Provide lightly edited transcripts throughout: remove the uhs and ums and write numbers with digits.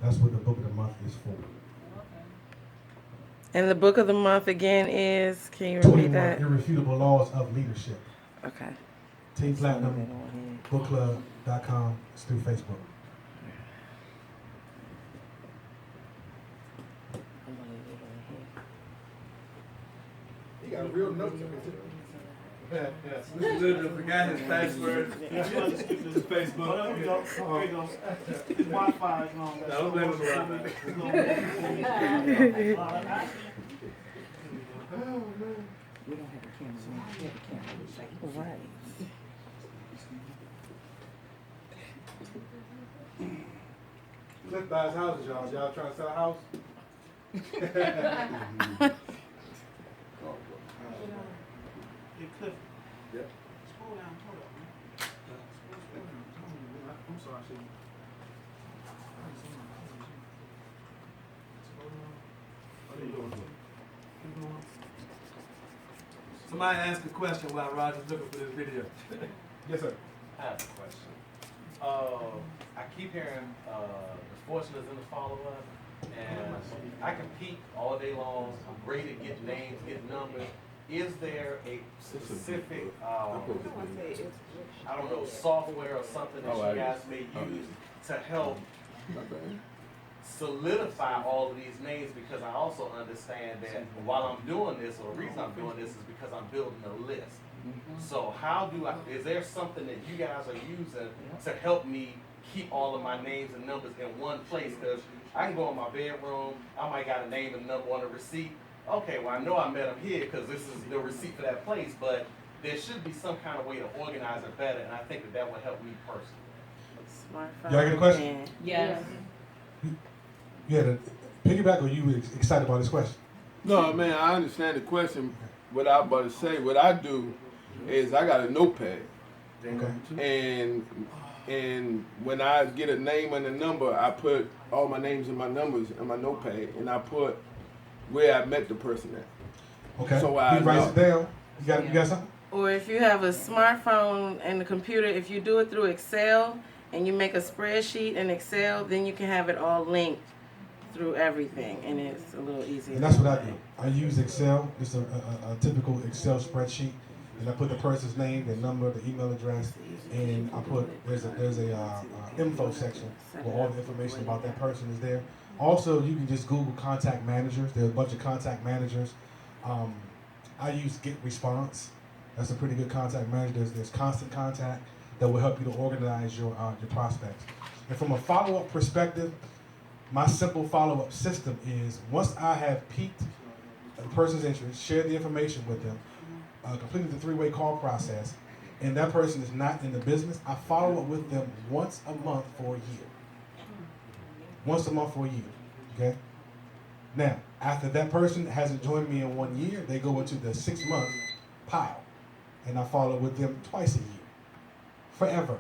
That's what the book of the month is for. And the book of the month again is, can you repeat 21 that? Irrefutable Laws of Leadership. Okay. Team Platinum Bookclub.com. It's through Facebook. He got a real note to me too. Mr. Lillard forgot his password to Facebook. There you go. Wi-Fi is on. No, don't blame him for We don't have a camera. We have a camera. Right. Cliff buys houses, y'all. Y'all trying to sell a house? Hey, Cliff. Yep. Scroll down. Hold up, man. Scroll down. I'm sorry, I shouldn't. Somebody asked a question while Roger's looking for this video. Yes, sir. I have a question. I keep hearing the fortunate in the follow-up, and I compete all day long. I'm great at getting names, getting numbers. Is there a specific, I don't know, software or something that you guys may use to help solidify all of these names? Because I also understand that while I'm doing this, or the reason I'm doing this is because I'm building a list. So how do I, is there something that you guys are using to help me keep all of my names and numbers in one place? Because I can go in my bedroom, I might got a name and number on a receipt. Okay, well I know I met them here because this is the receipt for that place, but there should be some kind of way to organize it better, and I think that that would help me personally. Smartphone. Y'all get a question? Yes. You had a piggyback, or you were excited about this question? No, man, I understand the question. What I about to say, what I do is I got a notepad, Okay. and when I get a name and a number, I put all my names and my numbers in my notepad, and I put where I met the person at. Okay. So he writes it down. You got something? Or if you have a smartphone and the computer, if you do it through Excel and you make a spreadsheet in Excel, then you can have it all linked through everything, and it's a little easier. And that's what I do. I use Excel. It's a typical Excel spreadsheet, and I put the person's name, their number, the email address, and I put there's a info section where all the information about that person is there. Also, you can just Google contact managers. There are a bunch of contact managers. I use Get Response. That's a pretty good contact manager. There's Constant Contact that will help you to organize your prospects. And from a follow-up perspective, my simple follow-up system is once I have piqued a person's interest, shared the information with them, completed the three-way call process, and that person is not in the business, I follow up with them once a month for a year. Once a month for a year, okay? Now, after that person hasn't joined me in 1 year, they go into the 6-month pile, and I follow with them twice a year, forever.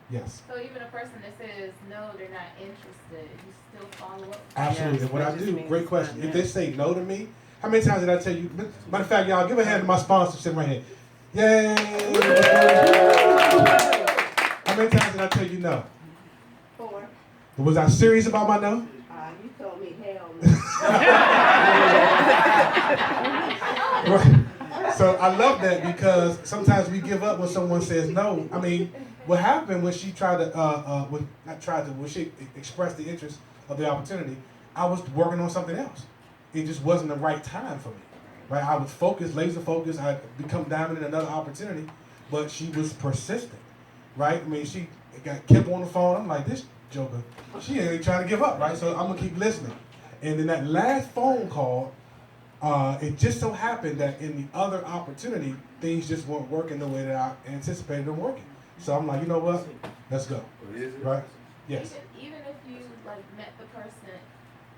Yes. So even a person that says no, they're not interested, you still follow up? Absolutely. Yes, What I that just do, means great it's question. not If they say no to me, how many times did I tell you? Matter of fact, y'all, give a hand to my sponsor sitting right here. Yay! How many times did I tell you no? 4. Was I serious about my no? You told me hell no. Right. So I love that because sometimes we give up when someone says no. I mean, what happened when she tried to, when she expressed the interest of the opportunity, I was working on something else. It just wasn't the right time for me, right? I was focused, laser focused. I'd become dominant in another opportunity, but she was persistent, right? I mean, she kept on the phone. I'm like, this joker, she ain't trying to give up, right? So I'm gonna keep listening. And in that last phone call, it just so happened that in the other opportunity, things just weren't working the way that I anticipated them working. So I'm like, you know what? Let's go. Right? Yes. Even if you like met the person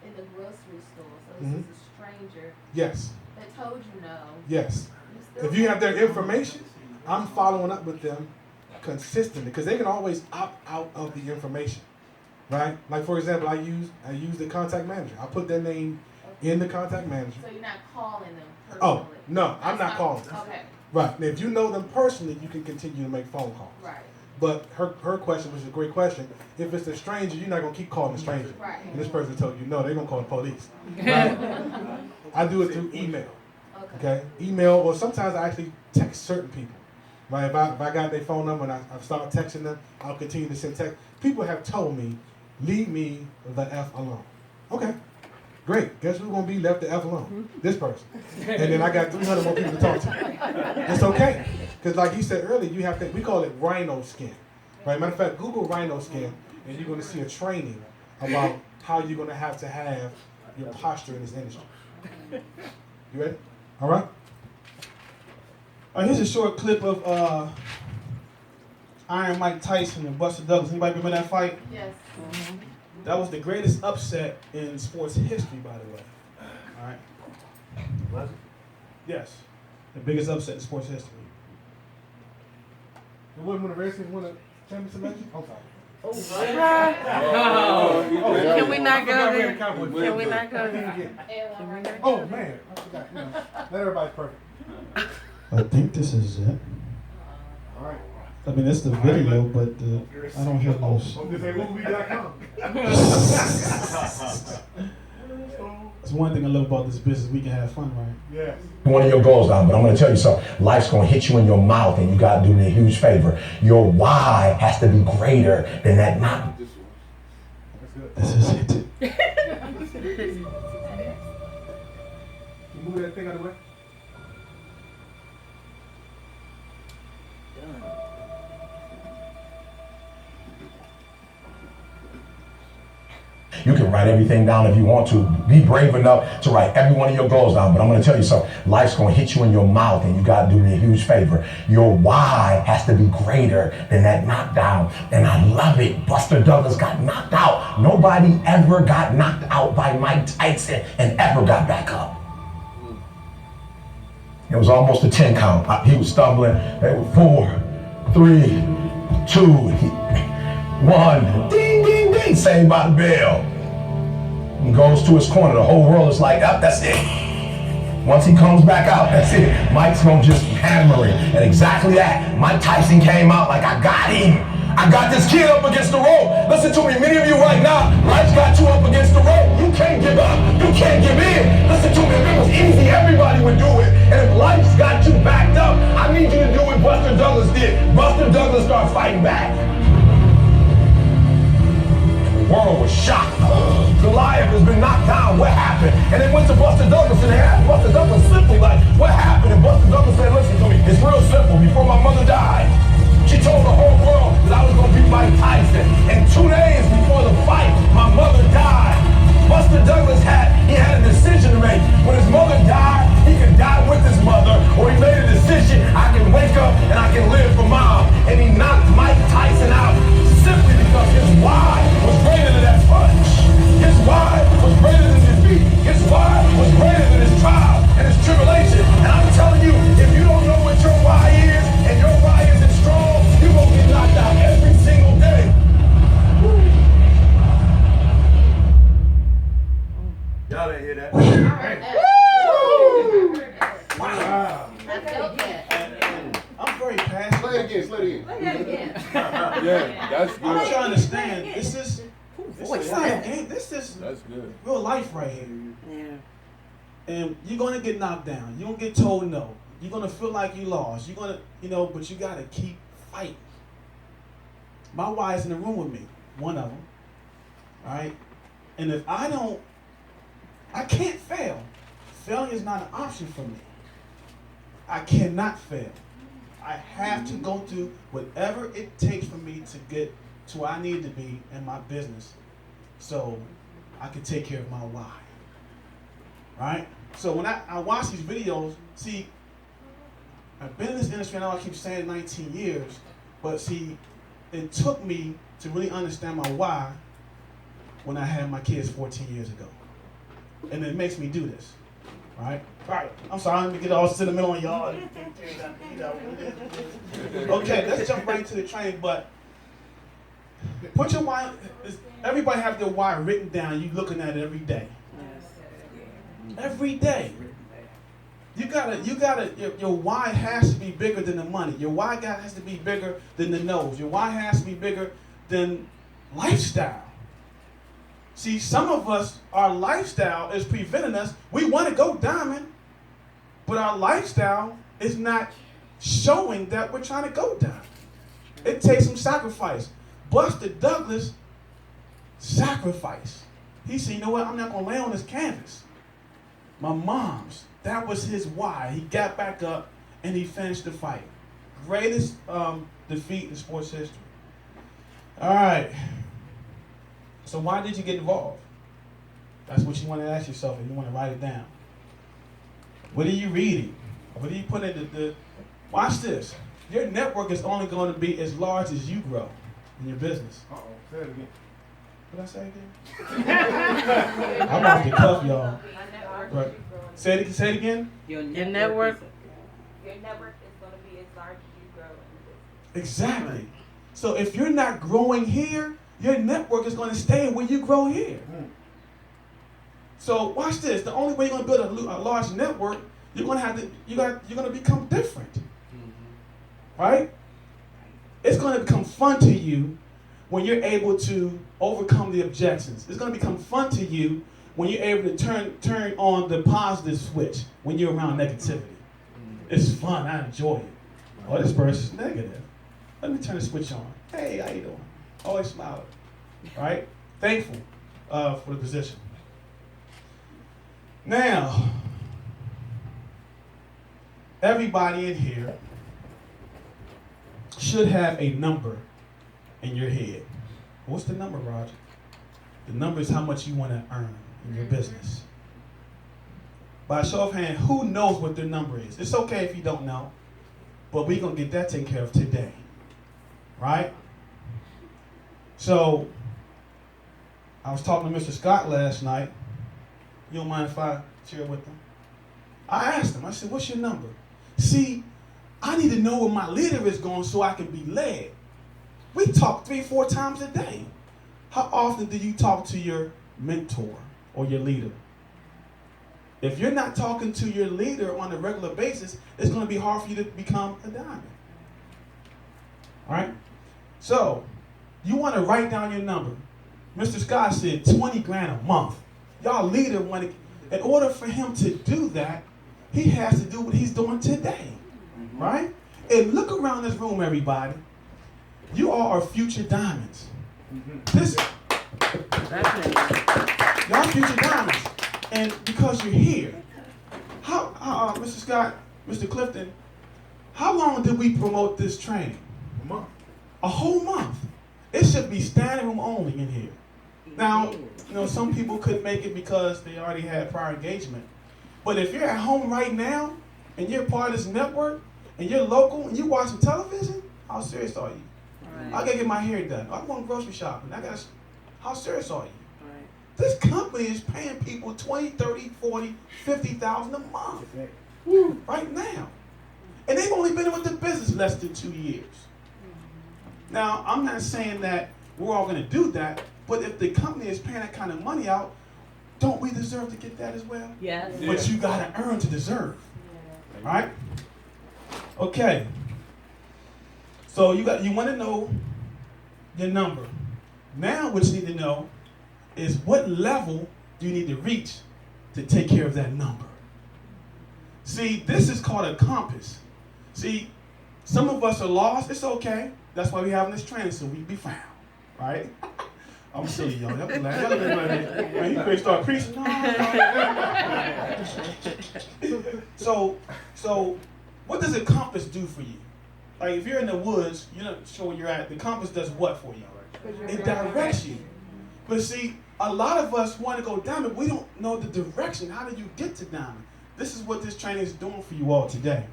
in the grocery store, so this is a stranger Yes. that told you no. Yes. You still If you have their information, I'm following up with them consistently because they can always opt out of the information, right? Like for example, I use the contact manager. I put their name in the contact manager. So you're not calling them personally? Oh no, I'm not calling them. Okay. Right. Now, if you know them personally, you can continue to make phone calls. Right. But her question was a great question. If it's a stranger, you're not gonna keep calling a stranger. Right. And this person told you no, they're gonna call the police. Right? I do it through email. Okay, email, or sometimes I actually text certain people. Right? If I got their phone number and I start texting them, I'll continue to send text. People have told me, leave me the F alone. Okay, great. Guess who's gonna be left the F alone? This person. And then I got 300 more people to talk to. It's okay, because like he said earlier, you have to. We call it rhino skin. Right? Matter of fact, Google rhino skin, and you're gonna see a training about how you're gonna have your posture in this industry. You ready? All right. Here's a short clip of Iron Mike Tyson and Buster Douglas. Anybody remember that fight? Yes. That was the greatest upset in sports history, by the way. All right. Was it? Yes, the biggest upset in sports history. It wasn't when the Redskins won a championship match? Okay. Can we not go there? Can we not go there? Oh man, I forgot. You know, not everybody's perfect. I think this is it. All right. I mean, it's the video, but I don't hear no. It's one thing I love about this business. We can have fun, right? Yes. One of your goals down, but I'm going to tell you something. Life's going to hit you in your mouth, and you got to do me a huge favor. Your why has to be greater than that not. This is it. You move that thing out of the way. You can write everything down if you want to. Be brave enough to write every one of your goals down. But I'm going to tell you something. Life's going to hit you in your mouth, and you got to do me a huge favor. Your why has to be greater than that knockdown. And I love it. Buster Douglas got knocked out. Nobody ever got knocked out by Mike Tyson and ever got back up. It was almost a 10 count. He was stumbling. They were 4, 3, 2, 1. Ding, ding, ding. Saved by the bell. He goes to his corner. The whole world is like, oh, that's it. Once he comes back out, that's it. Mike's gonna just hammer him. And exactly that. Mike Tyson came out like, I got him. I got this kid up against the rope. Listen to me, many of you right now, life's got you up against the rope. You can't give up. You can't give in. Listen to me, if it was easy, everybody would do it. And if life's got you backed up, I need you to do what Buster Douglas did. Buster Douglas started fighting back. The world was shocked. Goliath has been knocked down. What happened? And they went to Buster Douglas and they asked Buster Douglas simply like, what happened? And Buster Douglas said, listen to me, it's real simple. Before my mother died, she told the whole world that I was going to beat Mike Tyson. And 2 days before the fight, my mother died. Buster Douglas had a decision to make. When his mother died, he could die with his mother, or he made a decision, I can wake up and I can live for mom. And he knocked Mike Tyson out simply because his why was greater than that punch. His why was greater than defeat. His why was greater than his trial and his tribulation. And I'm telling you, if you don't know what your why is, and your why isn't strong, you're going to get knocked out every single day. Y'all didn't hear that. Wow. I felt that. I'm very passionate. Play it again. Yeah, that's good. I'm trying to understand. This is not a game. This is That's good. real life right here. Yeah. And you're gonna get knocked down. You're gonna get told no. You're gonna feel like you lost. You're gonna, but you gotta keep fighting. My wife's in the room with me, one of them. All right? And if I can't fail. Failing is not an option for me. I cannot fail. I have to go through whatever it takes for me to get to where I need to be in my business so I can take care of my why. Right? So when I watch these videos, see, I've been in this industry, I know I keep saying 19 years, but see, it took me to really understand my why when I had my kids 14 years ago. And it makes me do this. Right? Right. I'm sorry, let me get all sentimental on y'all. Okay, let's jump right into the training, but put your why, everybody have their why written down. You looking at it every day. Every day. Your why has to be bigger than the money. Your why has to be bigger than the nose. Your why has to be bigger than lifestyle. See, some of us, our lifestyle is preventing us. We want to go diamond, but our lifestyle is not showing that we're trying to go diamond. It takes some sacrifice. Buster Douglas sacrificed. He said, you know what, I'm not going to lay on this canvas. My mom's, that was his why. He got back up and he finished the fight. Greatest defeat in sports history. All right. So why did you get involved? That's what you want to ask yourself, and you want to write it down. What are you reading? What are you putting in the watch this. Your network is only going to be as large as you grow in your business. Uh-oh, say it again. What did I say again? I'm off the cuff, y'all. Right. Say it again. Your network. Your network is going to be as large as you grow in the business. Exactly. So if you're not growing here, your network is going to stay when you grow here. So watch this. The only way you're going to build a large network, you're going to become different. Right? It's going to become fun to you when you're able to overcome the objections. It's going to become fun to you when you're able to turn on the positive switch when you're around negativity. It's fun. I enjoy it. Oh, this person's negative. Let me turn the switch on. Hey, how you doing? Always smiling. Right? Thankful for the position. Now, everybody in here should have a number in your head. What's the number, Roger? The number is how much you want to earn in your business. By a show of hand, who knows what their number is? It's okay if you don't know, but we're going to get that taken care of today. Right? So, I was talking to Mr. Scott last night. You don't mind if I share with him? I asked him, I said, what's your number? See, I need to know where my leader is going so I can be led. We talk 3-4 times a day. How often do you talk to your mentor or your leader? If you're not talking to your leader on a regular basis, it's going to be hard for you to become a diamond. All right? So, you want to write down your number. Mr. Scott said 20 grand a month. Y'all leader wanted, in order for him to do that, he has to do what he's doing today. Right? And look around this room, everybody. You all are future diamonds. This, y'all future diamonds. And because you're here, Mr. Scott, Mr. Clifton, how long did we promote this training? A month. A whole month. It should be standing room only in here. Now, some people couldn't make it because they already had prior engagement. But if you're at home right now and you're part of this network and you're local and you're watching television, how serious are you? Right. I gotta get my hair done. I'm going grocery shopping. How serious are you? Right. This company is paying people $20,000, $30,000, $40,000, $50,000 a month right now. And they've only been with the business less than 2 years. Now, I'm not saying that we're all going to do that, but if the company is paying that kind of money out, don't we deserve to get that as well? Yes. But you got to earn to deserve. Right? Okay. So you want to know your number. Now what you need to know is what level do you need to reach to take care of that number. See, this is called a compass. See, some of us are lost. It's okay. That's why we're having this training, so we be found. Right? I'm silly, y'all. Y'all be like, man, you ready to start preaching? No. So what does a compass do for you? Like if you're in the woods, you're not sure where you're at. The compass does what for you? It directs you. But see, a lot of us want to go diamond. We don't know the direction. How do you get to diamond? This is what this training is doing for you all today.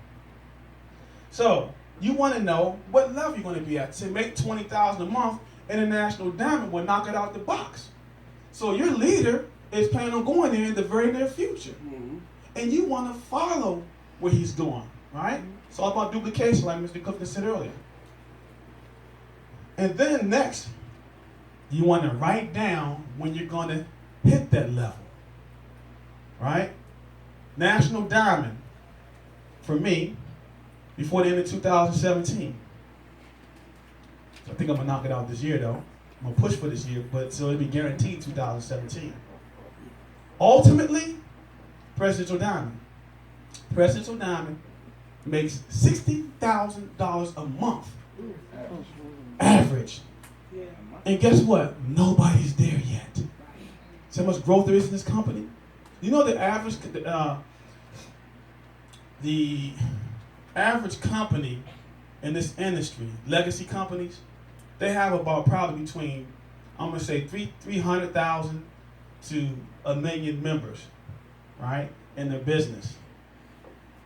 So you want to know what level you're going to be at. To make $20,000 a month, International Diamond will knock it out the box. So your leader is planning on going there in the very near future. And you want to follow where he's going, right? It's all about duplication, like Mr. Clifton said earlier. And then next, you want to write down when you're going to hit that level, right? National Diamond, for me before the end of 2017. So I think I'm gonna knock it out this year though. I'm gonna push for this year, but so it'll be guaranteed 2017. Ultimately, Presidential Diamond. Presidential Diamond makes $60,000 a month. Average. And guess what? Nobody's there yet. See how much growth there is in this company? You know the average company in this industry, legacy companies, they have about probably between, I'm gonna say 300,000 to 1 million members, right, in their business,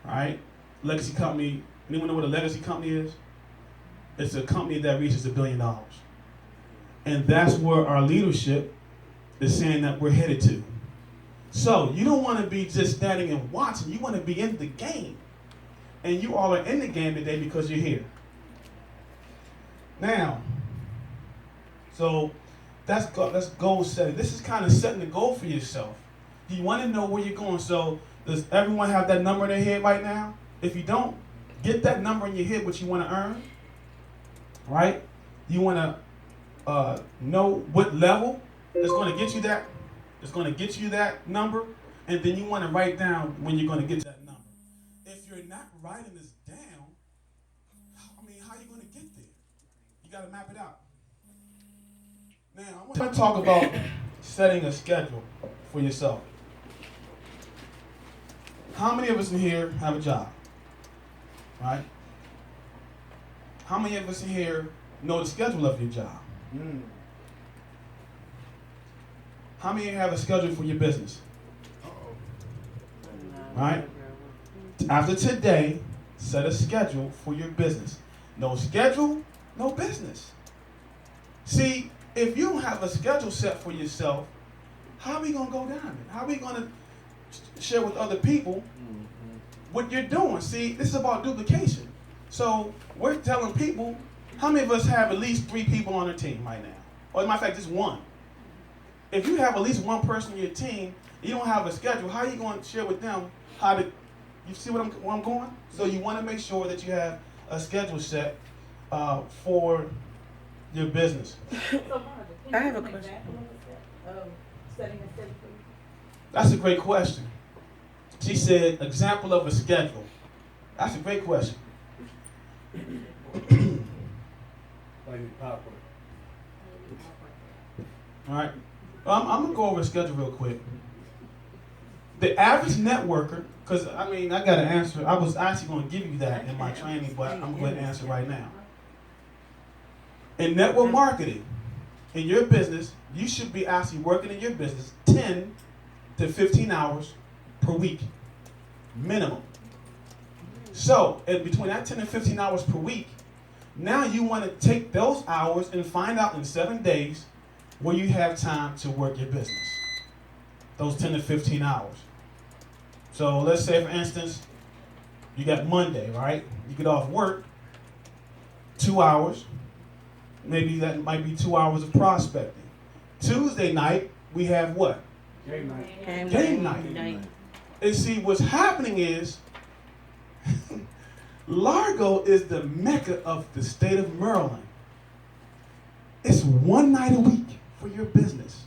right? Legacy company, anyone know what a legacy company is? It's a company that reaches $1 billion. And that's where our leadership is saying that we're headed to. So you don't want to be just standing and watching. You want to be in the game. And you all are in the game today because you're here. Now, so that's goal setting. This is kind of setting the goal for yourself. You want to know where you're going. So does everyone have that number in their head right now? If you don't, get that number in your head, what you want to earn, right? You want to know what level is going to get you that. It's going to get you that number, and then you want to write down when you're going to get that number. If you're not writing this down, I mean, how are you going to get there? You got to map it out. Now, I want to talk about setting a schedule for yourself. How many of us in here have a job? Right? How many of us in here know the schedule of your job? How many of you have a schedule for your business? Right? After today, set a schedule for your business. No schedule, no business. See, if you don't have a schedule set for yourself, how are we going to go down it? How are we going to share with other people what you're doing? See, this is about duplication. So we're telling people, how many of us have at least 3 people on our team right now? Or as a matter of fact, just 1. If you have at least 1 person on your team, you don't have a schedule, how are you going to share with them how to, you see where I'm going? So you want to make sure that you have a schedule set for your business. I have a question. That's a great question. She said, example of a schedule. That's a great question. All right. I'm going to go over the schedule real quick. The average networker, because, I mean, I got to answer. I was actually going to give you that in my training, but I'm going to answer right now. In network marketing, in your business, you should be actually working in your business 10 to 15 hours per week, minimum. So, in between that 10 and 15 hours per week, now you want to take those hours and find out in 7 days where you have time to work your business. Those 10 to 15 hours. So let's say, for instance, you got Monday, right? You get off work, 2 hours. Maybe that might be 2 hours of prospecting. Tuesday night, we have what? Game night. Game night. And see, what's happening is, Largo is the mecca of the state of Maryland. It's 1 night a week for your business.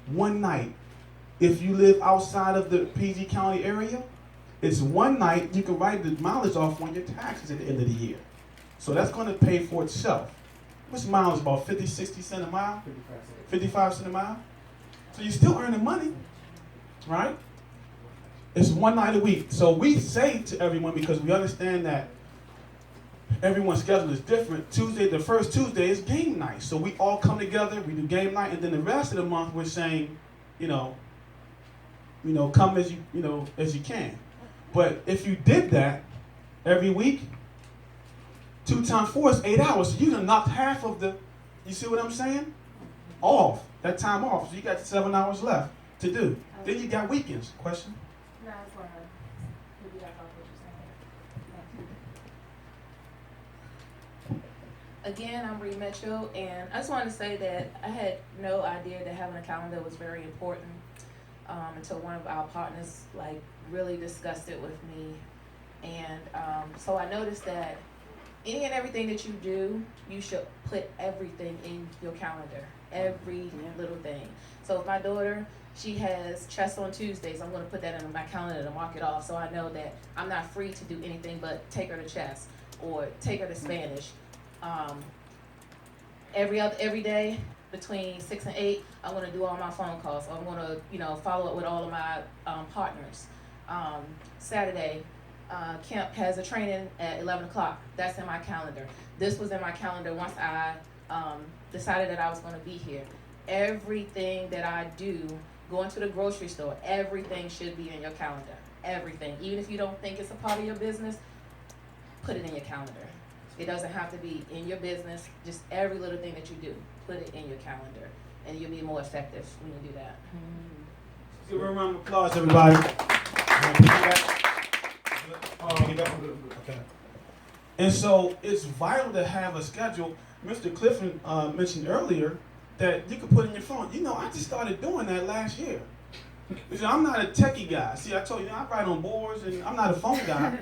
1 night. If you live outside of the PG County area, it's 1 night. You can write the mileage off on your taxes at the end of the year. So that's going to pay for itself. What's mileage, about 50, 60 cents a mile? 55 cents a mile? So you're still earning money, right? It's 1 night a week. So we say to everyone, because we understand that everyone's schedule is different, the first Tuesday is game night. So we all come together, we do game night, and then the rest of the month we're saying, come as you can. But if you did that every week, 2 times 4 is 8 hours. So you done knocked half of you see what I'm saying? Off. That time off. So you got 7 hours left to do. Then you got weekends. Question? No, it's for her. Maybe that's what you're saying. Again, I'm Ree Mitchell, and I just wanted to say that I had no idea that having a calendar was very important until one of our partners really discussed it with me. And so I noticed that any and everything that you do, you should put everything in your calendar, every little thing. So if my daughter, she has chess on Tuesdays, I'm going to put that in my calendar to mark it off, so I know that I'm not free to do anything but take her to chess or take her to Spanish. Every day between 6 and 8, I'm going to do all my phone calls. I'm going to, follow up with all of my partners. Saturday, Kemp has a training at 11 o'clock. That's in my calendar. This was in my calendar once I decided that I was going to be here. Everything that I do, going to the grocery store, everything should be in your calendar. Everything. Even if you don't think it's a part of your business, put it in your calendar. It doesn't have to be in your business. Just every little thing that you do, put it in your calendar. And you'll be more effective when you do that. Give her a round of applause, everybody. Okay. And so it's vital to have a schedule. Mr. Clifton mentioned earlier that you could put in your phone. I just started doing that last year. I'm not a techie guy. See, I told you, I write on boards and I'm not a phone guy.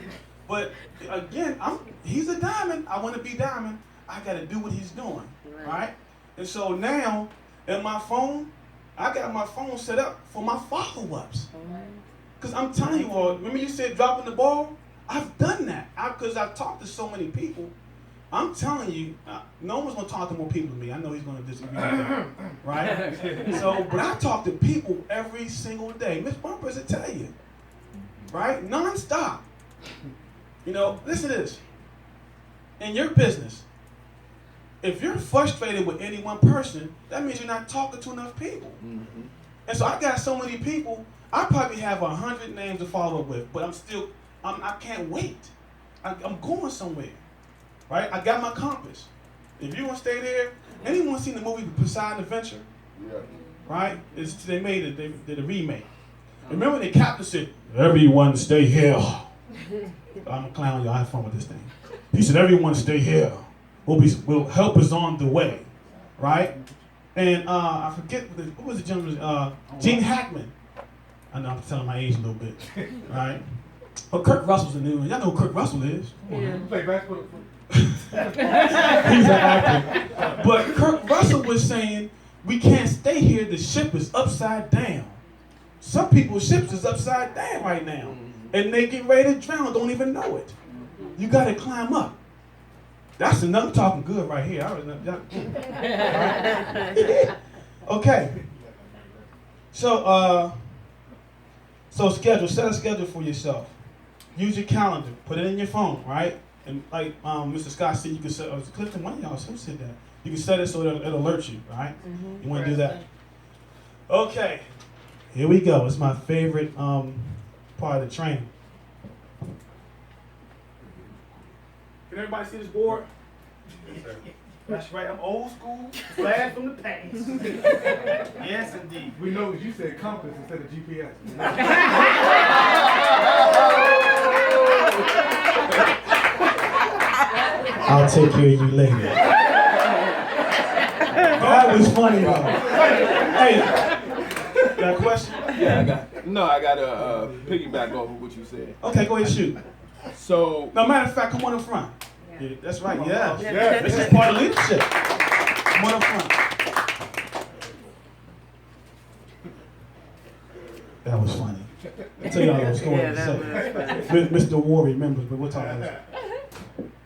But again, he's a diamond. I want to be diamond. I got to do what he's doing, right? And so now, in my phone, I got my phone set up for my follow-ups. Because I'm telling you all, remember you said dropping the ball? I've done that. Because I've talked to so many people. I'm telling you, no one's going to talk to more people than me. I know he's going to disagree with that, right? But I talk to people every single day. Miss Bumpers will tell you, right? Non-stop. Listen to this. In your business, if you're frustrated with any one person, that means you're not talking to enough people. Mm-hmm. And so I got so many people, I probably have 100 names to follow up with, but I can't wait. I'm going somewhere, right? I got my compass. If you want to stay there, anyone seen the movie Poseidon Adventure? Yeah. Right? They did a remake. Remember the captain said, "Everyone stay here." I'm a clown, y'all have fun with this thing. He said, "Everyone stay here. Will help is on the way," right? And I forget what was the gentleman? Gene Hackman. I know I'm telling my age a little bit, right? But Kirk Russell's the new one. Y'all know who Kirk Russell is? Yeah. Play basketball. He's an actor. But Kirk Russell was saying, we can't stay here. The ship is upside down. Some people's ships is upside down right now, and they get ready to drown. Don't even know it. You got to climb up. That's enough. I'm talking good right here. Okay. So set a schedule for yourself. Use your calendar. Put it in your phone, right? And like Mr. Scott said, you can set. Clifton, one of y'all said that. You can set it so it'll alert you, right? Mm-hmm. You want to do that? Okay. Here we go. It's my favorite part of the training. Can everybody see this board? Yes, sir. That's right. I'm old school. Flash from the past. Yes, indeed. We know you said compass instead of GPS. I'll take care of you later. That was funny, though. Hey, got a question? Yeah, I got to piggyback off of what you said. Okay, go ahead, shoot. So, no, matter of fact, come on up front. Yeah, that's right, yeah. Yeah. This is part of leadership. Come on up front. That was funny. I'll tell y'all what's going on in a second. Mr. War remembers, but we'll talk about that.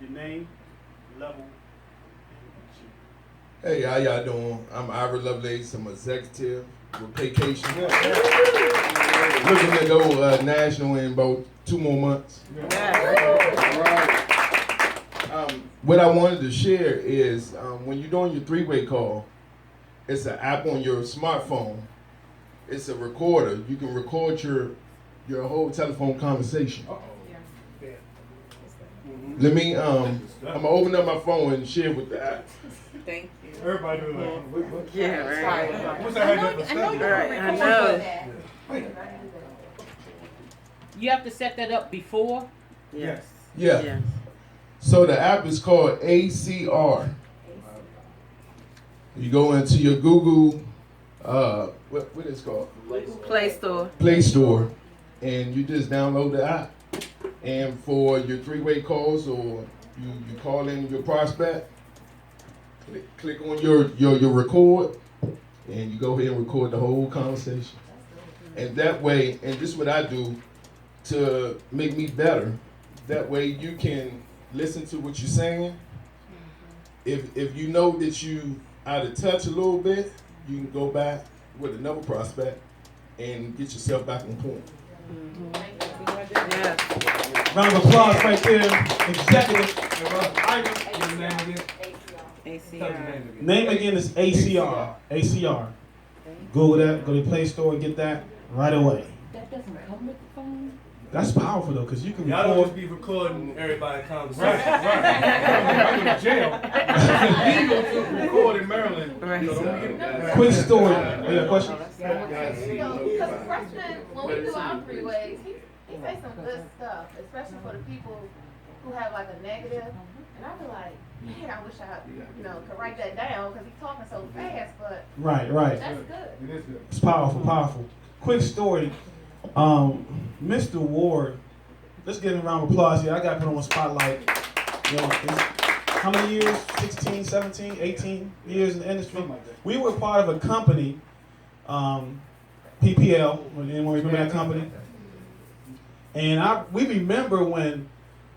Your name, level. Hey, how y'all doing? I'm Ira Lovelace. I'm executive with Edification. Looking to go national in about 2 more months. What I wanted to share is when you're doing your 3-way call, it's an app on your smartphone. It's a recorder. You can record your whole telephone conversation. Let me, I'm gonna open up my phone and share with the app. Thank you. Everybody doing that. Yeah, right. What's that? I know. You have to set that up before? Yes. Yeah. Yes. So the app is called CRACR. You go into your Google, what is it called? Play Store. Play Store, and you just download the app. And for your three-way calls, or you call in your prospect, click on your record, and you go ahead and record the whole conversation. And that way, and this is what I do to make me better. That way you can listen to what you're saying. If you know that you out of touch a little bit, you can go back with another prospect and get yourself back on point. Yeah. Round of applause right there. Executive. ACR. Name again is ACR. ACR. Google that, go to the Play Store and get that right away. That doesn't come with the phone? That's powerful though, because you can Y'all don't record. just be recording everybody's conversation. I'm going to jail. It's illegal to record in Maryland. Right. So don't get Quick story. You got a question? Because Preston, when we do our freeways, he say some good stuff, especially for the people who have like a negative. And I feel like, man, I wish I, could write that down because he's talking so fast. But Right. that's good. It is good. It's powerful, powerful. Quick story. Mr. Ward, let's give him a round of applause here. I got to put him on spotlight. How many years? 16, 17, 18 years in the industry? We were part of a company, PPL. Anyone remember that company? And we remember when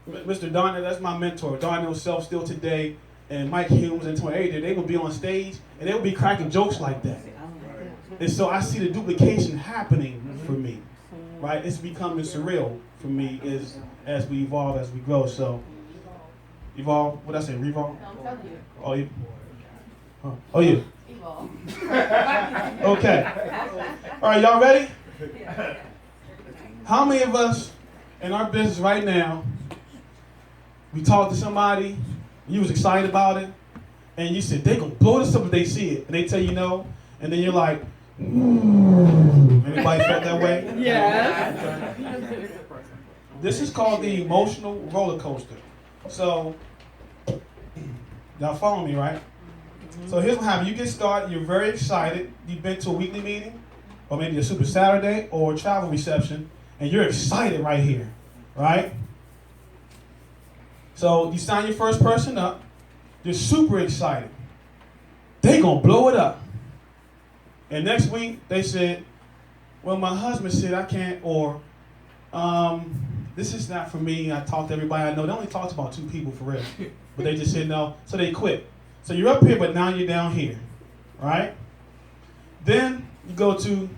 Mr. Darnell, that's my mentor, Darnell Self still today, and Mike Humes and Tony Ada, they would be on stage and they would be cracking jokes like that. And so I see the duplication happening for me, right? It's becoming surreal for me as we evolve, as we grow. So, evolve, what did I say, revolve? I'm telling you. Oh, you? Oh, you? Evolve. Okay. All right, y'all ready? How many of us in our business right now, we talk to somebody, you was excited about it, and you said, they gonna blow this up if they see it, and they tell you no, and then you're like, anybody felt that way? Yes. This is called the emotional roller coaster. So, y'all follow me, right? So here's what happens. You get started, you're very excited, you've been to a weekly meeting, or maybe a Super Saturday, or a travel reception, and you're excited right here, right? So you sign your first person up, you're super excited. They gonna blow it up. And next week, they said, well, my husband said I can't, or this is not for me. I talked to everybody I know. They only talked to about 2 people for real. But they just said no, so they quit. So you're up here, but now you're down here, right? Then you go to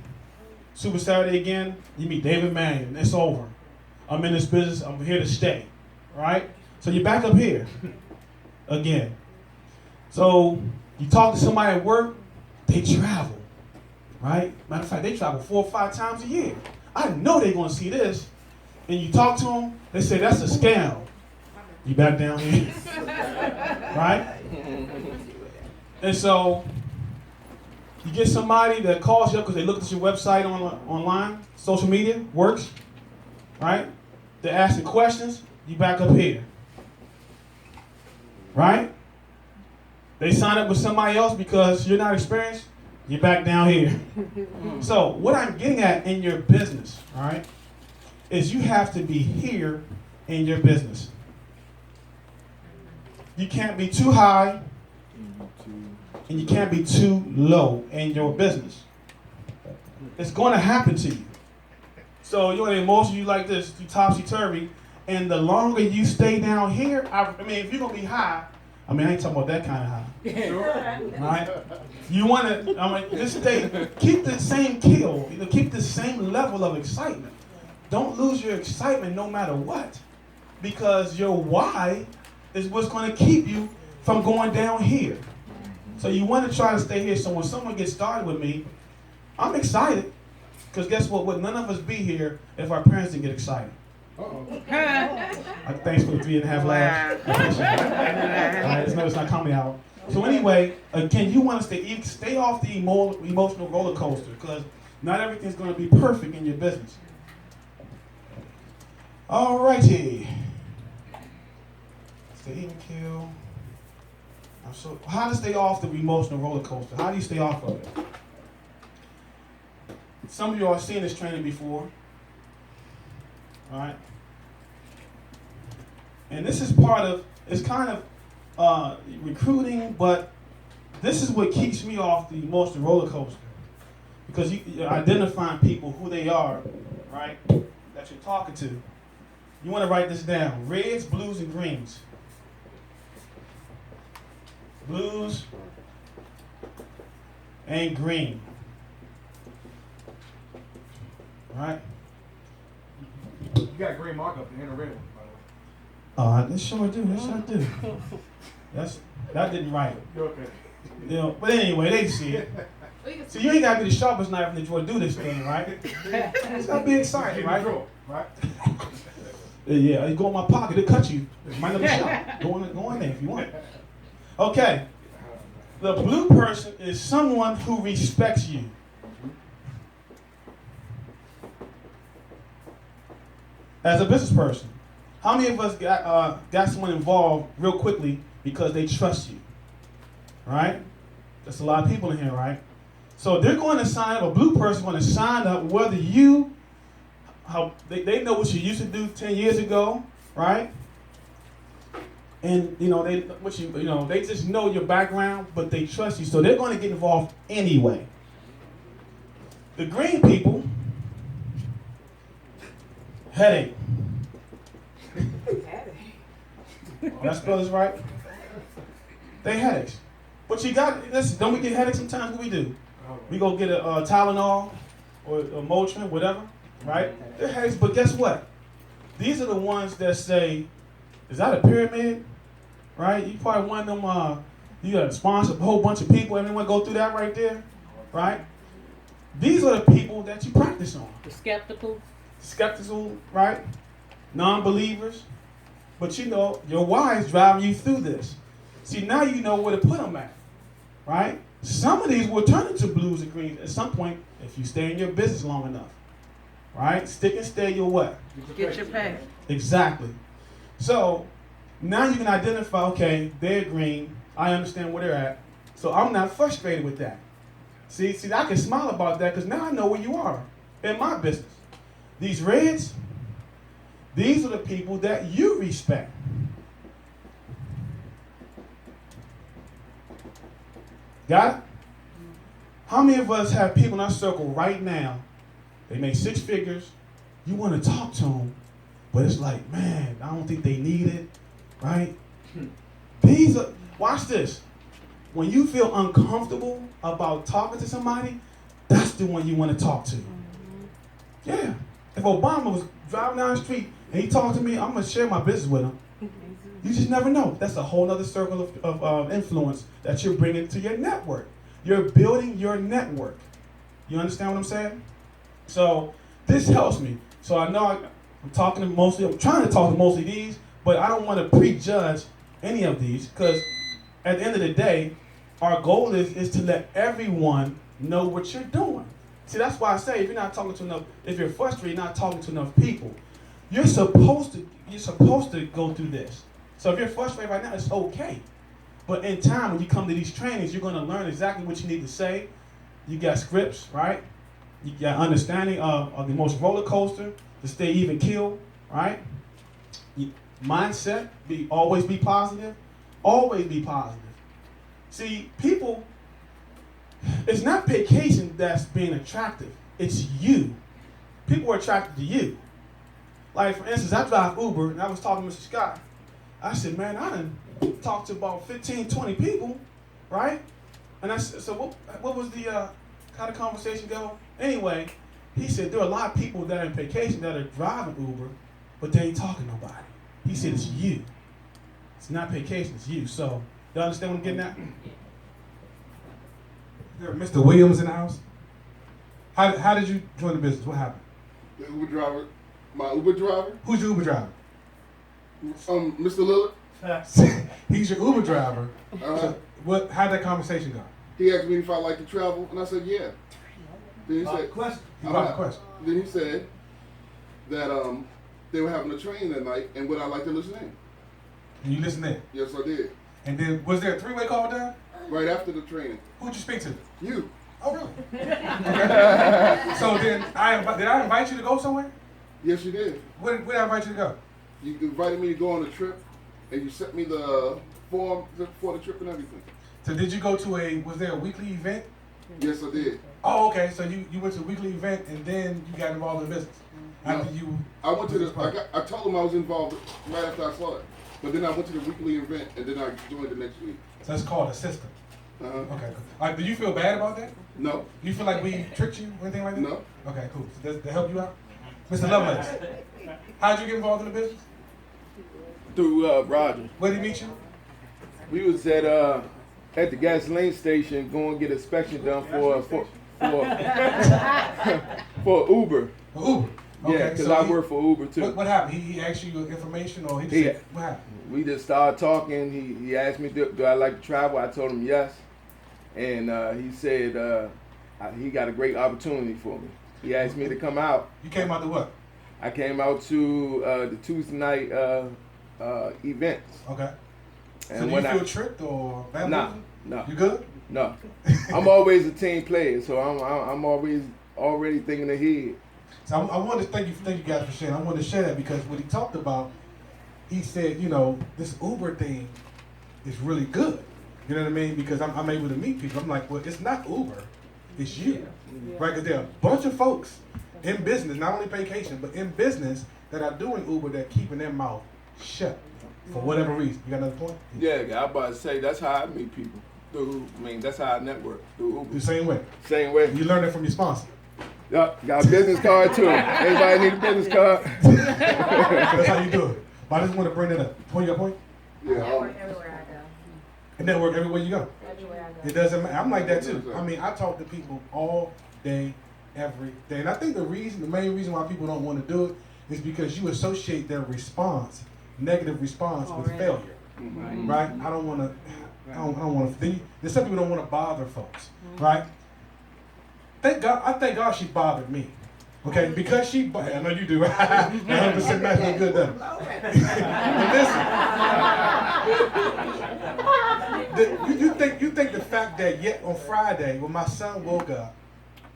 Super Saturday again, you meet David Mannion, it's over. I'm in this business, I'm here to stay, right? So you're back up here again. So you talk to somebody at work, they travel, right? Matter of fact, they travel 4 or 5 times a year. I know they're gonna see this. And you talk to them, they say that's a scam. You back down here, right? And so you get somebody that calls you up because they looked at your website online, social media, works, right? They're asking questions, you back up here, right? They sign up with somebody else because you're not experienced, you're back down here. So what I'm getting at in your business, all right, is you have to be here in your business. You can't be too high and you can't be too low in your business. It's going to happen to you. So you're in emotion, you like this, you topsy-turvy, and the longer you stay down here, I mean, if you're going to be high, I mean, I ain't talking about that kind of high. Right? You want to, just stay, keep the same kill, keep the same level of excitement. Don't lose your excitement no matter what, because your why is what's going to keep you from going down here. So you want to try to stay here. So when someone gets started with me, I'm excited, because guess what? Would none of us be here if our parents didn't get excited? Thanks for the 3.5 laughs. All right, it's not comedy hour. So anyway, again, you want to stay off the emotional roller coaster, because not everything's going to be perfect in your business. All righty. Stay even kill. So how to stay off the emotional roller coaster? How do you stay off of it? Some of you have seen this training before. All right. And this is part of, it's kind of recruiting, but this is what keeps me off the emotional roller coaster. Because you're identifying people, who they are, right, that you're talking to. You want to write this down. Reds, blues, and greens. Blues and green. Right? You got a green mark up there and a red one, by the way. This sure do. Yes, I do. That didn't write it. You're okay. You know, but anyway, they see it. So you ain't got to be the sharpest knife in the drawer to do this thing, right? It's got to be exciting, right? Right? Yeah, you go in my pocket, it'll cut you. Might not be sharp. Go in there if you want. Okay. The blue person is someone who respects you. As a business person, how many of us got someone involved real quickly because they trust you? Right? There's a lot of people in here, right? So they're going to sign up, a blue person is going to sign up whether they know what you used to do 10 years ago, right? And they just know your background, but they trust you. So they're going to get involved anyway. The green people, headache. Did I spell this right? They headaches. But you got, listen, don't we get headaches sometimes? What we do? We go get a Tylenol or a Motrin, whatever, right? They're headaches, but guess what? These are the ones that say, is that a pyramid? Right? You probably one of them, you got to sponsor a whole bunch of people. Everyone go through that right there, right? These are the people that you practice on. The skeptical, right? Non-believers. But you know, your why is driving you through this. See, now you know where to put them at, right? Some of these will turn into blues and greens at some point if you stay in your business long enough, right? Stick and stay your what? Get your pay. Exactly. So now you can identify, okay, they're green. I understand where they're at. So I'm not frustrated with that. See, I can smile about that because now I know where you are in my business. These reds, these are the people that you respect. Got it? How many of us have people in our circle right now, they make 6 figures, you want to talk to them, but it's like, man, I don't think they need it, right? These are, watch this. When you feel uncomfortable about talking to somebody, that's the one you want to talk to. Yeah. If Obama was driving down the street and he talked to me, I'm going to share my business with him. You just never know. That's a whole other circle of influence that you're bringing to your network. You're building your network. You understand what I'm saying? So this helps me. So I know I'm trying to talk to mostly these, but I don't want to prejudge any of these because at the end of the day, our goal is to let everyone know what you're doing. See, that's why I say if you're not talking to enough, if you're frustrated, you're not talking to enough people. You're supposed to go through this. So if you're frustrated right now, it's okay. But in time, when you come to these trainings, you're going to learn exactly what you need to say. You got scripts, right? You got understanding of the emotional roller coaster, to stay even keel, right? Mindset, always be positive. Always be positive. See, people, it's not vacation that's being attractive. It's you. People are attracted to you. Like, for instance, I drive Uber, and I was talking to Mr. Scott. I said, man, I done talked to about 15, 20 people, right? And I said, so what was how the conversation go? Anyway, he said, there are a lot of people that are in vacation that are driving Uber, but they ain't talking to nobody. He said, it's you. It's not vacation, it's you. So, you understand what I'm getting at? There, Mr. Williams in the house. How did you join the business? What happened? The Uber driver, my Uber driver. Who's your Uber driver? Mr. Lillard. He's your Uber driver. So how'd that conversation go? He asked me if I like to travel, and I said yeah. Then he said, question. Then he said that they were having a training that night, and would I like to listen in? And you listened in? Yes, I did. And then was there a 3-way call down? Right after the training. Who'd you speak to? You. Oh, really? Okay. So then, did I invite you to go somewhere? Yes, you did. Where did I invite you to go? You invited me to go on a trip, and you sent me the form for the trip and everything. So did you go to was there a weekly event? Yes, I did. Oh, okay. So you went to a weekly event and then you got involved in business. After I went to I told them I was involved right after I saw it. But then I went to the weekly event and then I joined the next week. So that's called a system. Uh-huh. Okay. All right, do you feel bad about that? No. Do you feel like we tricked you or anything like that? No. Okay, cool. So does that help you out? Mr. Lovelace, how'd you get involved in the business? Through Roger. Where did he meet you? We was at the gasoline station going to get inspection done for Uber. Uber. Yeah, Okay, because so I work for Uber too. What happened? He asked you your information or he just said, what happened? We just started talking. He asked me, do I like to travel? I told him yes. And he said he got a great opportunity for me. He asked me to come out. You came out to what? I came out to the Tuesday night events. Okay. And so do when you feel tricked or bamboozled? No. You good? No. I'm always a team player, so I'm always already thinking ahead. So I wanted to thank you guys for sharing. I wanted to share that because what he talked about, he said, this Uber thing is really good. You know what I mean? Because I'm able to meet people. I'm like, well, it's not Uber, it's you, right? Because there are a bunch of folks in business, not only vacation, but in business that are doing Uber that keeping their mouth shut for whatever reason. You got another point? Yeah, I was about to say that's how I meet people. That's how I network through Uber. The same way. Same way. You learn it from your sponsor. Yep, got a business card too. Anybody need a business card? That's how you do it. But I just want to bring that up. Point your point? Yeah. Network everywhere I go. And network everywhere you go. Everywhere I go. It doesn't matter. I'm like that too. I mean, I talk to people all day, every day. And I think the main reason why people don't want to do it is because you associate their response, negative response, with failure. Right? I don't want to. There's some people don't want to bother folks. Right? Thank God. I thank God she bothered me. Okay, because I know you do. 100% match look good, doesn't it? Listen, you think the fact that yet on Friday when my son woke up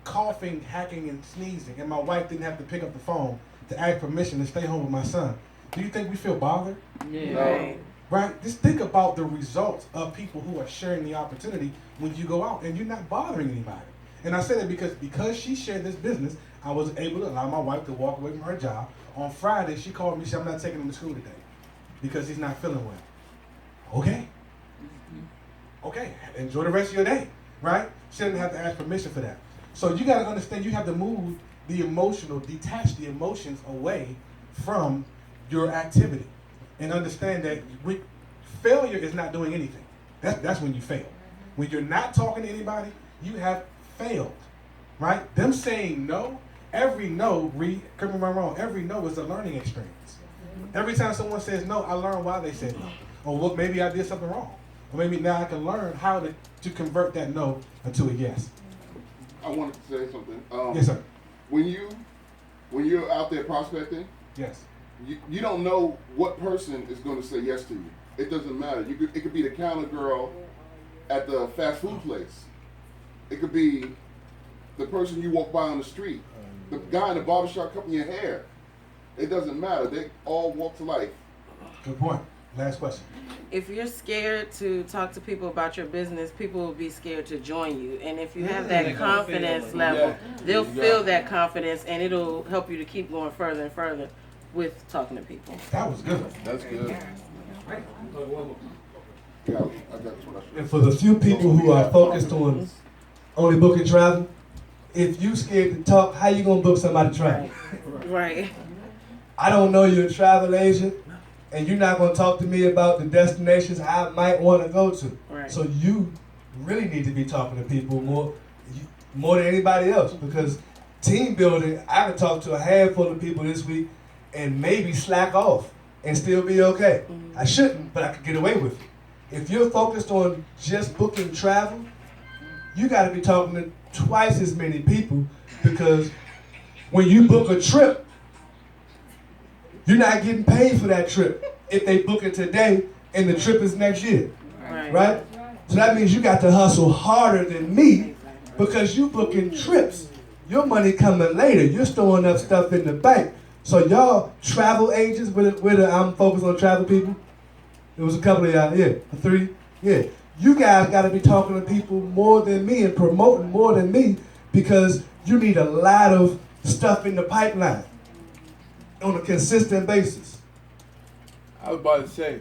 coughing, hacking, and sneezing, and my wife didn't have to pick up the phone to ask permission to stay home with my son, do you think we feel bothered? Yeah. No. Right? Just think about the results of people who are sharing the opportunity when you go out and you're not bothering anybody. And I say that because she shared this business, I was able to allow my wife to walk away from her job. On Friday, she called me, she said, I'm not taking him to school today because he's not feeling well. Okay. Okay, enjoy the rest of your day, right? She didn't have to ask permission for that. So you got to understand, you have to move detach the emotions away from your activity and understand that failure is not doing anything. That's when you fail. When you're not talking to anybody, you have failed, right? Them saying no, every no, correct me if I'm wrong, every no is a learning experience. Every time someone says no, I learn why they said no. Or well, maybe I did something wrong. Or maybe now I can learn how to convert that no into a yes. I wanted to say something. Yes, sir. When you're out there prospecting, yes, you don't know what person is going to say yes to you. It doesn't matter. It could be the counter girl at the fast food place. It could be the person you walk by on the street. The guy in the barbershop cutting your hair. It doesn't matter. They all walk to life. Good point. Last question. If you're scared to talk to people about your business, people will be scared to join you. And if you have that confidence level, they'll feel that confidence and it'll help you to keep going further and further with talking to people. That was good. That's good. And for the few people who are focused on only booking travel, if you scared to talk, how you gonna book somebody to travel? Right. I don't know you're a travel agent, and you're not gonna talk to me about the destinations I might want to go to. Right. So you really need to be talking to people more than anybody else, because team building, I can talk to a handful of people this week and maybe slack off and still be okay. I shouldn't, but I could get away with it. If you're focused on just booking travel, you got to be talking to twice as many people, because when you book a trip, you're not getting paid for that trip if they book it today and the trip is next year, right? So that means you got to hustle harder than me, because you booking trips. Your money coming later. You're storing up stuff in the bank. So y'all travel agents with I'm focused on travel people. There was a couple of y'all, yeah, 3, yeah. You guys got to be talking to people more than me and promoting more than me because you need a lot of stuff in the pipeline on a consistent basis. I was about to say.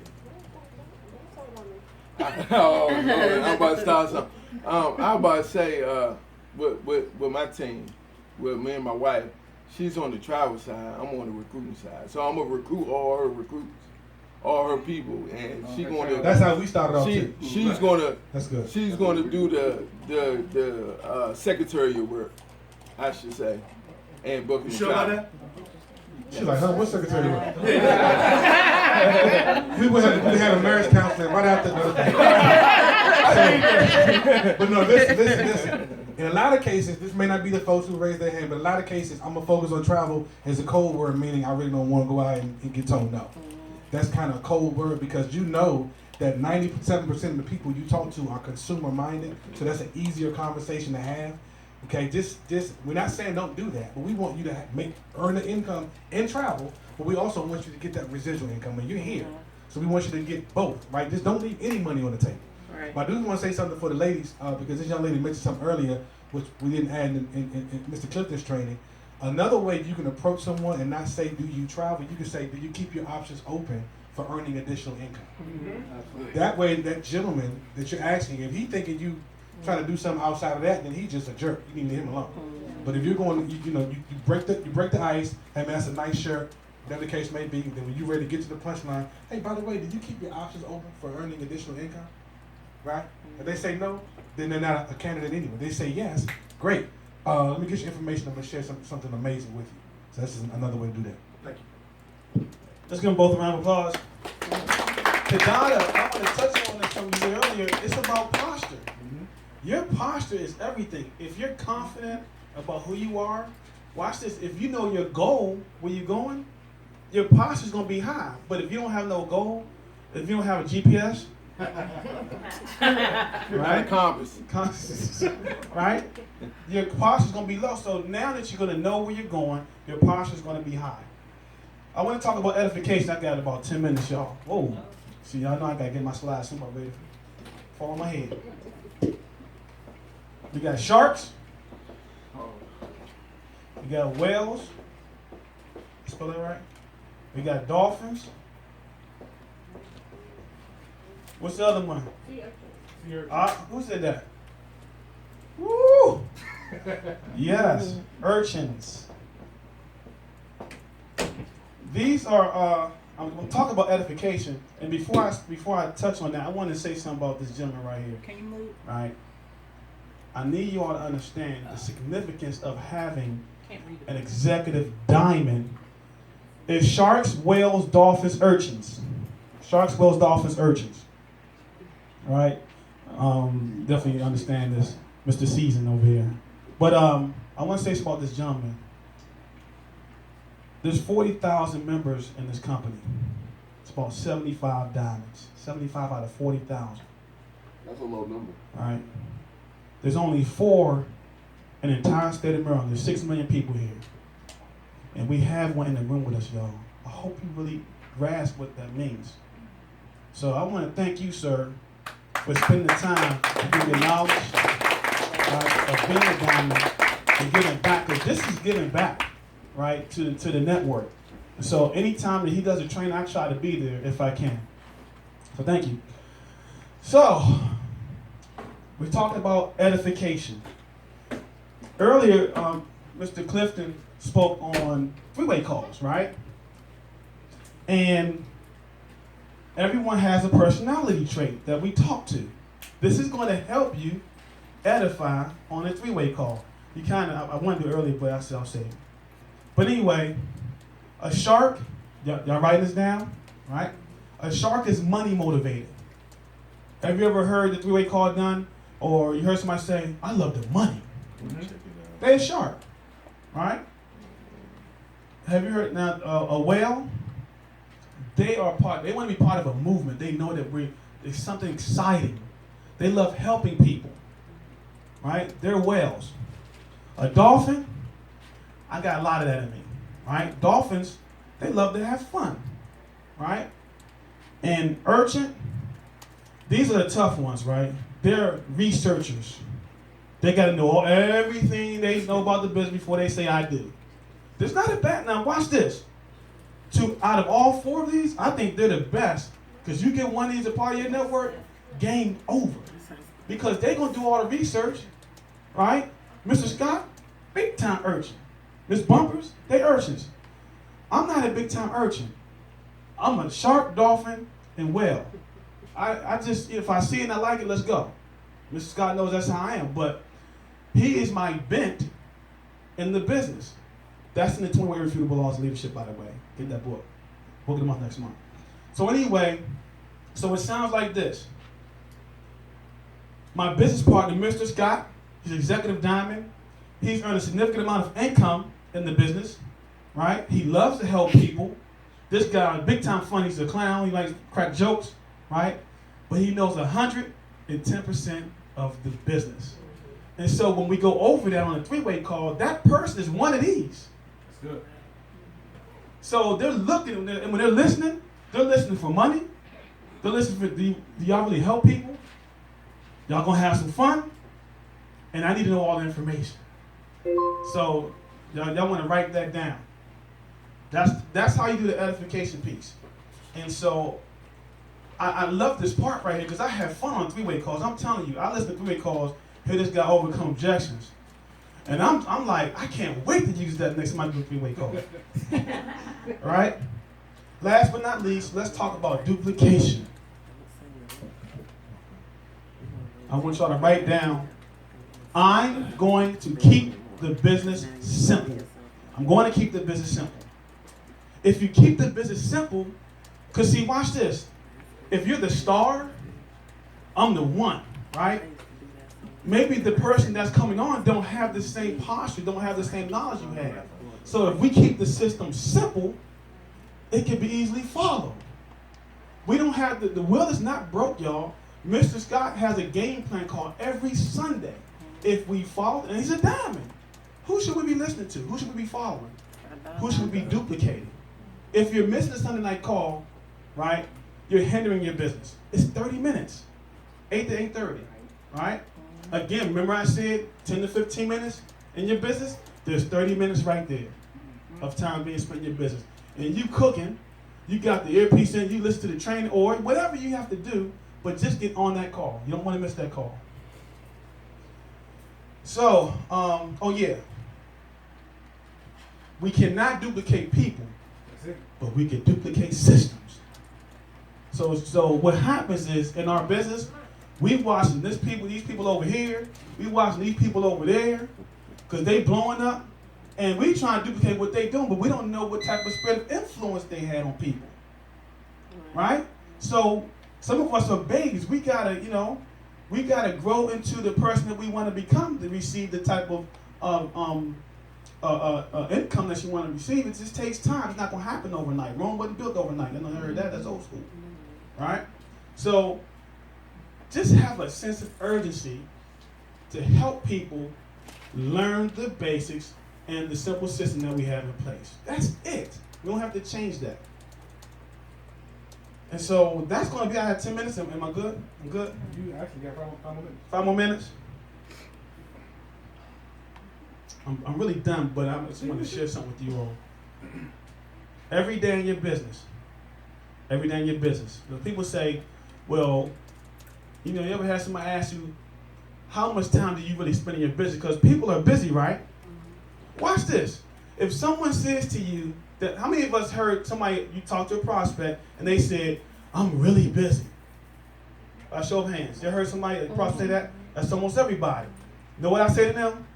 Oh no, I'm about to start something. I was about to say with my team, with me and my wife, she's on the travel side, I'm on the recruiting side. So I'm gonna recruit all her recruits, all her people, and she gonna. That's how we started off too. She's gonna. That's good. She's gonna do the secretarial work, I should say, and booking. You sure about that? She's like, huh, what secretary? we had a marriage counseling right after the But no, listen. In a lot of cases, this may not be the folks who raise their hand, but in a lot of cases, I'm going to focus on travel as a code word, meaning I really don't want to go out and get told no. That's kind of a cold word because you know that 97% of the people you talk to are consumer minded, so that's an easier conversation to have. Okay, just we're not saying don't do that, but we want you to earn the income in travel, but we also want you to get that residual income when you're here. So we want you to get both, right? Just don't leave any money on the table. Right. But I do want to say something for the ladies, because this young lady mentioned something earlier, which we didn't add in Mr. Clifton's training. Another way you can approach someone and not say, do you travel? You can say, do you keep your options open for earning additional income? Mm-hmm. That way, that gentleman that you're asking, if he thinking you trying to do something outside of that, then he's just a jerk. You need to leave him alone. But if you're going, you break the ice. Hey man, that's a nice shirt. Whatever the case may be. Then when you're ready to get to the punchline, hey, by the way, did you keep your options open for earning additional income? Right? If they say no, then they're not a candidate anyway. They say yes, great. Let me get your information. I'm gonna share something amazing with you. So that's another way to do that. Thank you. Let's give them both a round of applause. Kadada, I want to touch on this from you said earlier. It's about posture. Your posture is everything. If you're confident about who you are, watch this. If you know your goal, where you're going, your posture is going to be high. But if you don't have no goal, if you don't have a GPS, right? Compass. Right? Your posture is going to be low. So now that you're going to know where you're going, your posture is going to be high. I want to talk about edification. I got about 10 minutes, y'all. Whoa. See, y'all know I got to get my slides. Somebody ready to fall on my head. We got sharks. We got whales. Spell it right. We got dolphins. What's the other one? Who said that? Woo! Yes, urchins. These are. I'm going to talk about edification, and before I touch on that, I want to say something about this gentleman right here. Can you move? Right. I need you all to understand the significance of having an executive diamond. It's sharks, whales, dolphins, urchins. Sharks, whales, dolphins, urchins. Right? Definitely understand this, Mr. Season over here. But I want to say something about this gentleman. There's 40,000 members in this company. It's about 75 diamonds. 75 out of 40,000. That's a low number. All right. There's only 4 in the entire state of Maryland. There's 6 million people here. And we have one in the room with us, y'all. I hope you really grasp what that means. So I want to thank you, sir, for spending the time to give your knowledge of being a diamond and giving back. Because this is giving back, right, to the network. So anytime that he does a training, I try to be there if I can. So thank you. So, we're talking about edification. Earlier, Mr. Clifton spoke on three-way calls, right? And everyone has a personality trait that we talk to. This is going to help you edify on a three-way call. I wanted to do it earlier, but I said I'll say it. But anyway, a shark, y'all writing this down, right? A shark is money motivated. Have you ever heard the three-way call done? Or you heard somebody say, I love the money. They're a shark, right? Have you heard now a whale? They want to be part of a movement. They know that it's something exciting. They love helping people, right? They're whales. A dolphin, I got a lot of that in me, right? Dolphins, they love to have fun, right? And urchin, these are the tough ones, right? They're researchers. They got to know everything they know about the business before they say I do. There's not a bad, now watch this. Out of all 4 of these, I think they're the best. Because you get one of these a part of your network, game over. Because they're going to do all the research, right? Mr. Scott, big time urchin. Miss Bumpers, they urchins. I'm not a big time urchin. I'm a shark, dolphin, and whale. I just, if I see it and I like it, let's go. Mr. Scott knows that's how I am, but he is my bent in the business. That's in the 21 Irrefutable Laws of Leadership, by the way. Get that book. Book of the month next month. So anyway, so it sounds like this. My business partner, Mr. Scott, he's executive diamond. He's earned a significant amount of income in the business, right? He loves to help people. This guy, big time funny, he's a clown. He likes to crack jokes, right? But he knows 110% of the business. And so when we go over that on a 3-way call, that person is one of these. That's good. So they're looking, and when they're listening for money. They're listening for, do y'all really help people? Y'all gonna have some fun? And I need to know all the information. So y'all wanna write that down. That's how you do the edification piece. And so I love this part right here because I have fun on 3-way calls. I'm telling you, I listen to 3-way calls, hear this guy overcome objections. And I'm like, I can't wait to use that next time I do a 3-way call. All right? Last but not least, let's talk about duplication. I want y'all to write down, I'm going to keep the business simple. I'm going to keep the business simple. If you keep the business simple, because see, watch this. If you're the star, I'm the one, right? Maybe the person that's coming on don't have the same posture, don't have the same knowledge you have. So if we keep the system simple, it can be easily followed. We don't have, the wheel is not broke, y'all. Mr. Scott has a game plan called every Sunday. If we follow, and he's a diamond. Who should we be listening to? Who should we be following? Who should we be duplicating? If you're missing a Sunday night call, right, you're hindering your business. It's 30 minutes, 8 to 8:30, right? Again, remember I said 10 to 15 minutes in your business? There's 30 minutes right there of time being spent in your business. And you cooking, you got the earpiece in, you listen to the training or whatever you have to do, but just get on that call. You don't want to miss that call. So, oh yeah. We cannot duplicate people, but we can duplicate systems. So what happens is in our business, we watching these people over here, we watching these people over there, because they blowing up, and we trying to duplicate what they doing, but we don't know what type of spirit of influence they had on people, right? So some of us are babies. We gotta grow into the person that we want to become to receive the type of income that you want to receive. It just takes time. It's not gonna happen overnight. Rome wasn't built overnight. I know you heard that. That's old school, right? So just have a sense of urgency to help people learn the basics and the simple system that we have in place. That's it. We don't have to change that. And so that's going to be, I have 10 minutes. Am I good? I'm good? You actually got 5 more minutes. 5 more minutes? I'm really done, but I just want to share something with you all. Every day in your business, when people say, well, you ever had somebody ask you, how much time do you really spend in your business? Because people are busy, right? Watch this. If someone says to you, how many of us heard somebody, you talk to a prospect, and they said, I'm really busy? By show of hands. You heard somebody, a prospect say that? That's almost everybody. You know what I say to them?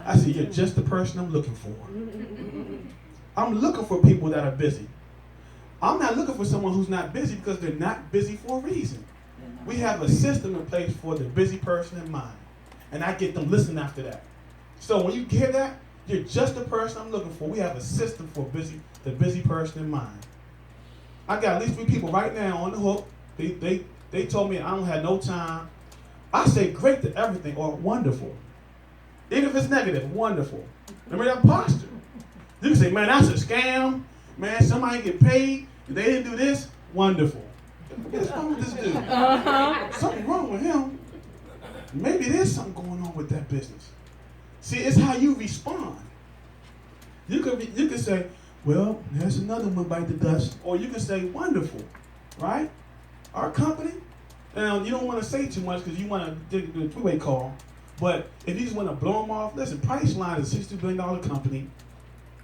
I say, you're just the person I'm looking for. I'm looking for people that are busy. I'm not looking for someone who's not busy because they're not busy for a reason. We have a system in place for the busy person in mind. And I get them listening after that. So when you hear that, you're just the person I'm looking for. We have a system for the busy person in mind. I got at least 3 people right now on the hook. They told me I don't have no time. I say great to everything or wonderful. Even if it's negative, wonderful. Remember that posture. You can say, man, that's a scam. Man, somebody get paid. If they didn't do this, wonderful. What's wrong with this dude? Something wrong with him. Maybe there's something going on with that business. See, it's how you respond. You could say, well, there's another one bite the dust. Or you can say, wonderful, right? Our company. Now, you don't want to say too much because you want to do a three-way call. But if you just want to blow them off, listen, Priceline is a $62 billion company.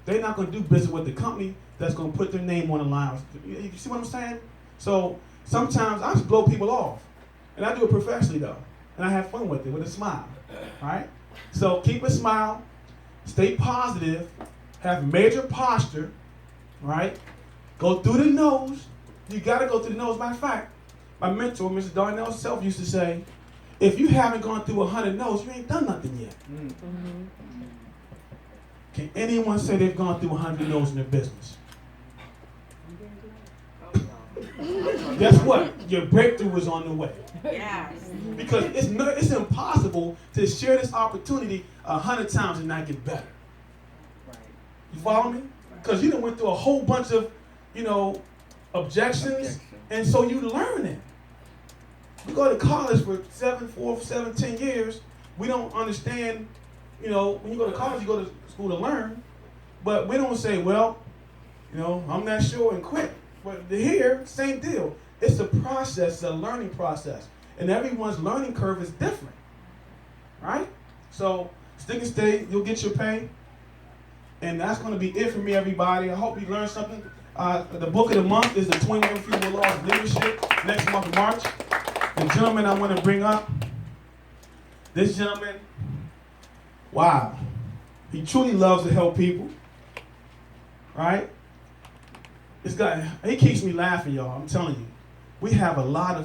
They're not going to do business with the company that's going to put their name on the line. You see what I'm saying? So sometimes I just blow people off. And I do it professionally, though. And I have fun with it, with a smile, right? So keep a smile, stay positive, have major posture, right? Go through the nose. You got to go through the nose. Matter of fact, my mentor, Mr. Darnell self, used to say, if you haven't gone through 100 no's, you ain't done nothing yet. Mm-hmm. Can anyone say they've gone through 100 no's in their business? Guess what? Your breakthrough is on the way. Yes. Because it's impossible to share this opportunity 100 times and not get better. You follow me? Because you done went through a whole bunch of, objections, and so you learn it. We go to college for 10 years. We don't understand, when you go to college, you go to school to learn. But we don't say, well, I'm not sure and quit. But here, same deal. It's a process, it's a learning process. And everyone's learning curve is different, right? So stick and stay, you'll get your pay. And that's going to be it for me, everybody. I hope you learned something. The book of the month is the 21 Feasible Laws of Leadership, next month of March. The gentleman I want to bring up, this gentleman, wow. He truly loves to help people, right? This guy, he keeps me laughing, y'all. I'm telling you. We have a lot of